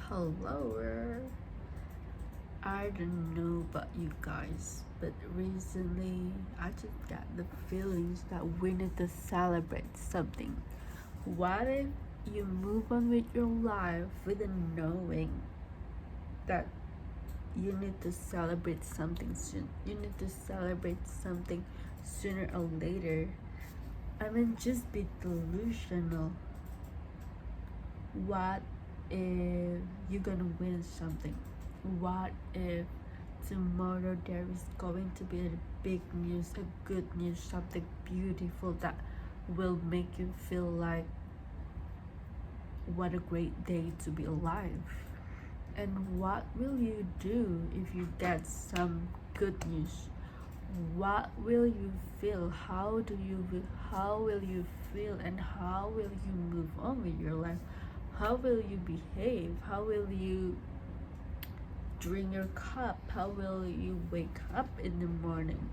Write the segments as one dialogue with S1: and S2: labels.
S1: Hello. I don't know about you guys, but recently I just got the feelings that we need to celebrate something. What if you move on with your life without knowing that you need to celebrate something soon? You need to celebrate something sooner or later. I mean, just be delusional. What if you're gonna win something? What if tomorrow there is going to be a big news, a good news, something beautiful that will make you feel like what a great day to be alive? And what will you do if you get some good news? What will you feel? How will you feel, and how will you move on with your life? How will you behave? How will you drink your cup? How will you wake up in the morning?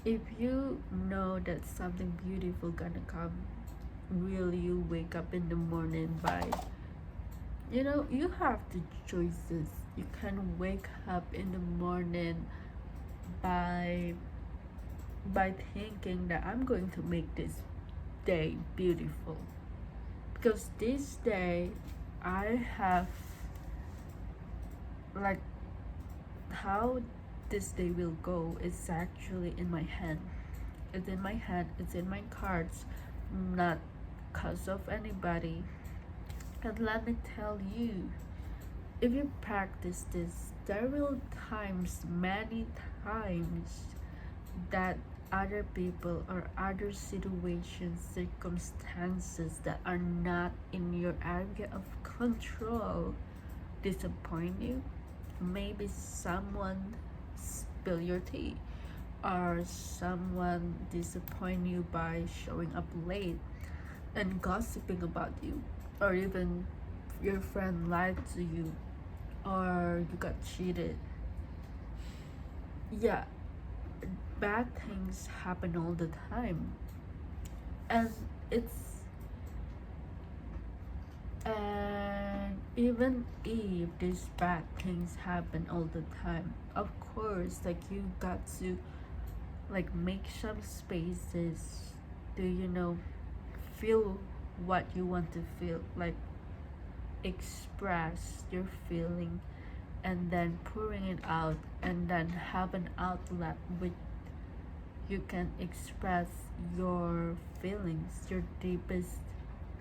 S1: If you know that something beautiful gonna come, will you wake up in the morning by, you have the choices. You can wake up in the morning by thinking that I'm going to make this day beautiful, because this day I have, like, how this day will go is actually in my hand. It's in my hand, it's in my cards, not cause of anybody. And let me tell you, if you practice this, there will times, many times, that other people or other situations, circumstances that are not in your area of control disappoint you. Maybe someone spill your tea, or someone disappoint you by showing up late and gossiping about you, or even your friend lied to you, or you got cheated. Yeah, bad things happen all the time, and it's and even if these bad things happen all the time, of course, like, you got to, like, make some spaces to, feel what you want to feel, like, express your feeling, and then pouring it out, and then have an outlet which you can express your feelings, your deepest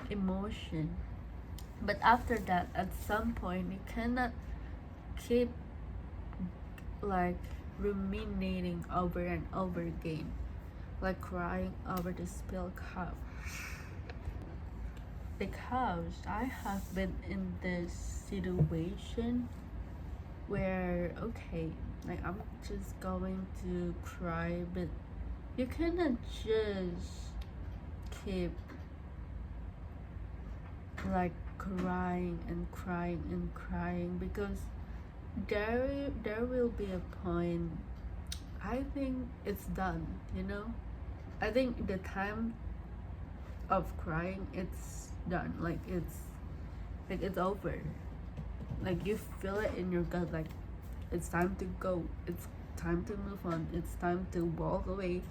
S1: emotion. But after that, at some point, you cannot keep, like, ruminating over and over again, like crying over the spilled cup. Because I have been in this situation where, okay, like, I'm just going to cry, but you cannot just keep, like, crying and crying and crying, because there will be a point, I think it's done, I think the time of crying, it's done, like it's over, like, you feel it in your gut, like, it's time to go, it's time to move on, it's time to walk away.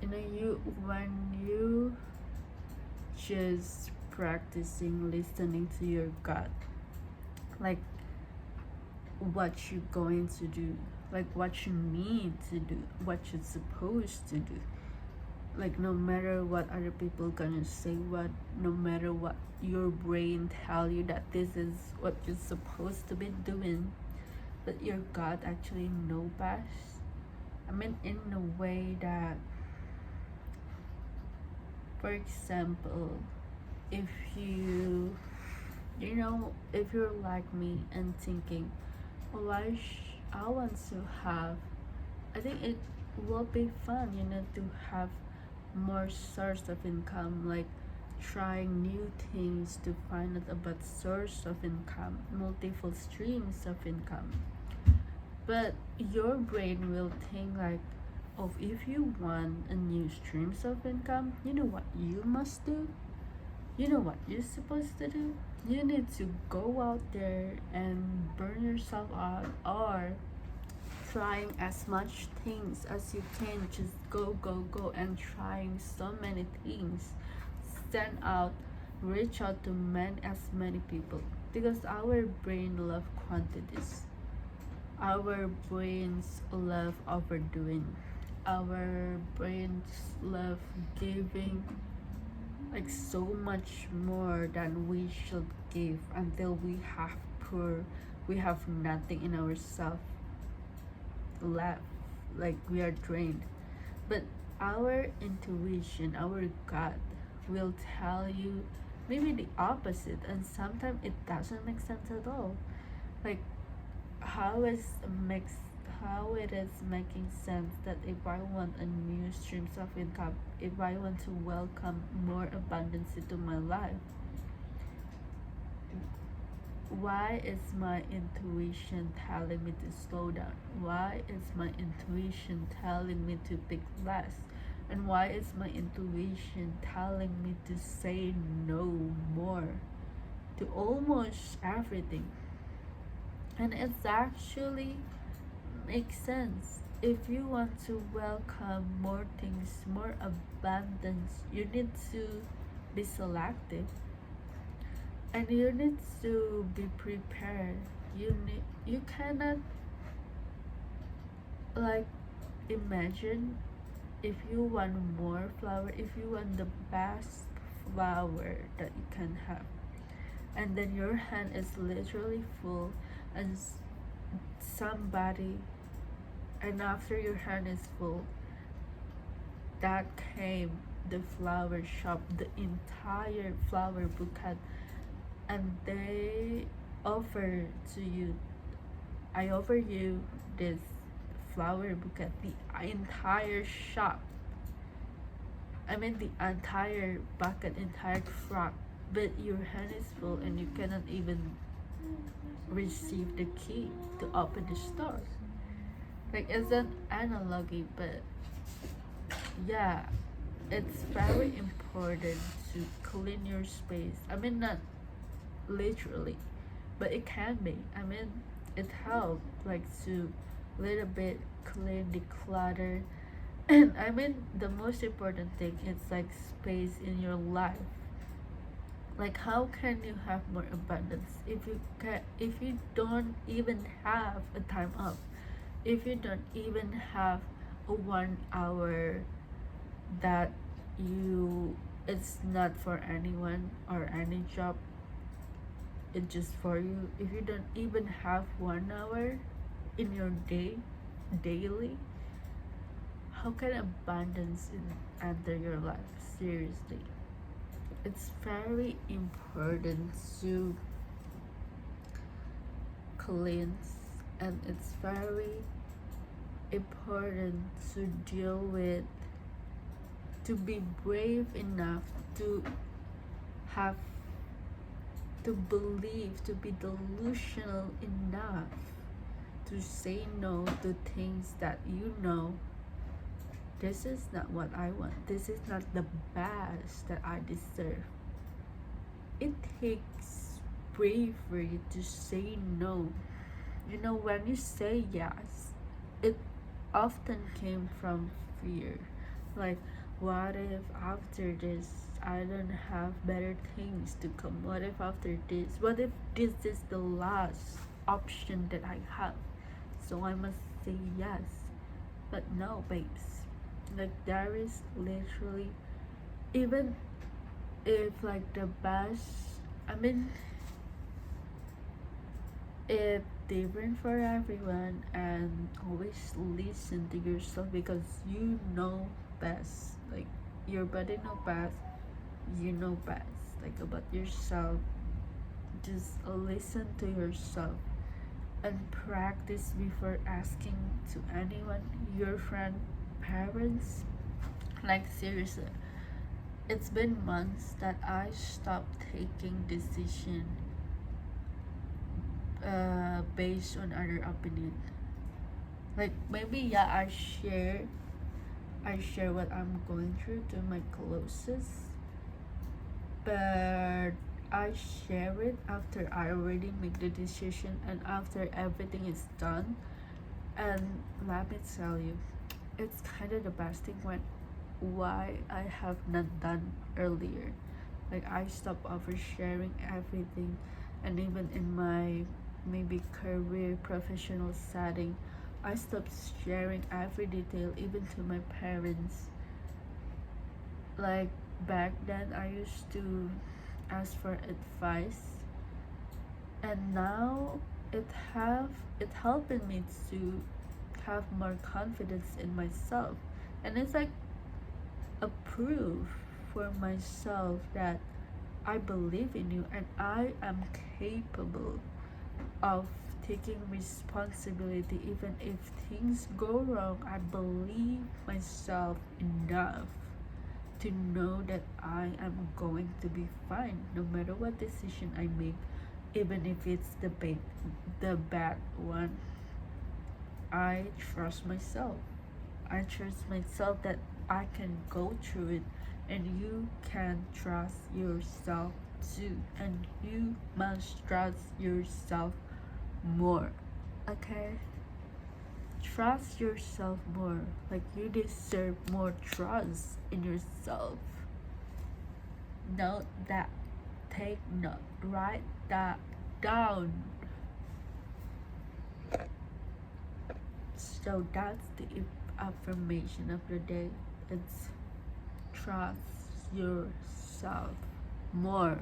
S1: You when you just practicing listening to your gut, like, what you're going to do, like, what you need to do, what you're supposed to do, like, no matter what other people gonna say, no matter what your brain tell you that this is what you're supposed to be doing, but your gut actually know best. I mean, in a way that, for example, if if you're like me and thinking, oh, I want to have, I think it will be fun, to have more source of income, like trying new things to find out about source of income, multiple streams of income. But your brain will think like, oh, if you want a new streams of income, you know what you must do? You know what you're supposed to do? You need to go out there and burn yourself out, or trying as much things as you can. Just go and trying so many things. Stand out, reach out to as many people, because our brain love quantities. Our brains love overdoing. Our brains love giving like so much more than we should give, until we have nothing in ourselves left, like we are drained. But our intuition, our gut, will tell you maybe the opposite, and sometimes it doesn't make sense at all. Like how is makes how it is making sense that if I want a new streams of income, if I want to welcome more abundance into my life, why is my intuition telling me to slow down? Why is my intuition telling me to pick less? And why is my intuition telling me to say no more to almost everything? And it's actually makes sense. If you want to welcome more things, more abundance, you need to be selective, and you need to be prepared. You cannot, like, imagine, if you want more flower, if you want the best flower that you can have, and then your hand is literally full, and somebody, and after your hand is full, that came the flower shop, the entire flower bouquet, and they offer to you, I offer you this flower bouquet, the entire shop, I mean the entire bucket, entire truck, but your hand is full and you cannot even receive the key to open the store. Like, it's an analogy, but yeah, it's very important to clean your space. I mean, not literally, but it can be. I mean, it helps, like, to little bit clean the clutter. And I mean, the most important thing is like space in your life. Like, how can you have more abundance if you don't even have a time off, if you don't even have a 1 hour that you it's not for anyone or any job, it's just for you. If you don't even have 1 hour in your day daily, how can abundance enter your life? Seriously, it's very important to cleanse, and it's very important to deal with, to be brave enough to have, to believe, to be delusional enough to say no to things that you know, this is not what I want, this is not the best that I deserve. It takes bravery to say no. You know, when you say yes, it often came from fear. Like, what if after this I don't have better things to come? What if after this? What if this is the last option that I have? So I must say yes. But no, babes. Like, there is literally, even if like the best, I mean, it's different for everyone, and always listen to yourself, because you know best. Like, your body know best, you know best, like, about yourself. Just listen to yourself and practice before asking to anyone, your friend, parents. Like, seriously, it's been months that I stopped taking decision based on other opinion. Like, maybe, yeah, I share what I'm going through to my closest, but I share it after I already make the decision and after everything is done. And let me tell you, it's kind of the best thing when why I have not done earlier. Like I stopped oversharing everything, and even in my maybe career professional setting, I stopped sharing every detail even to my parents. Like back then I used to ask for advice, and now it have it helping me to have more confidence in myself, and it's like a proof for myself that I believe in you and I am capable of taking responsibility even if things go wrong. I believe myself enough to know that I am going to be fine no matter what decision I make, even if it's the bad one. I trust myself. I trust myself that I can go through it, and you can trust yourself too, and you must trust yourself more. Okay? Trust yourself more. Like you deserve more trust in yourself. Note that. Take note. Write that down. So that's the affirmation of the day. It's trust yourself more.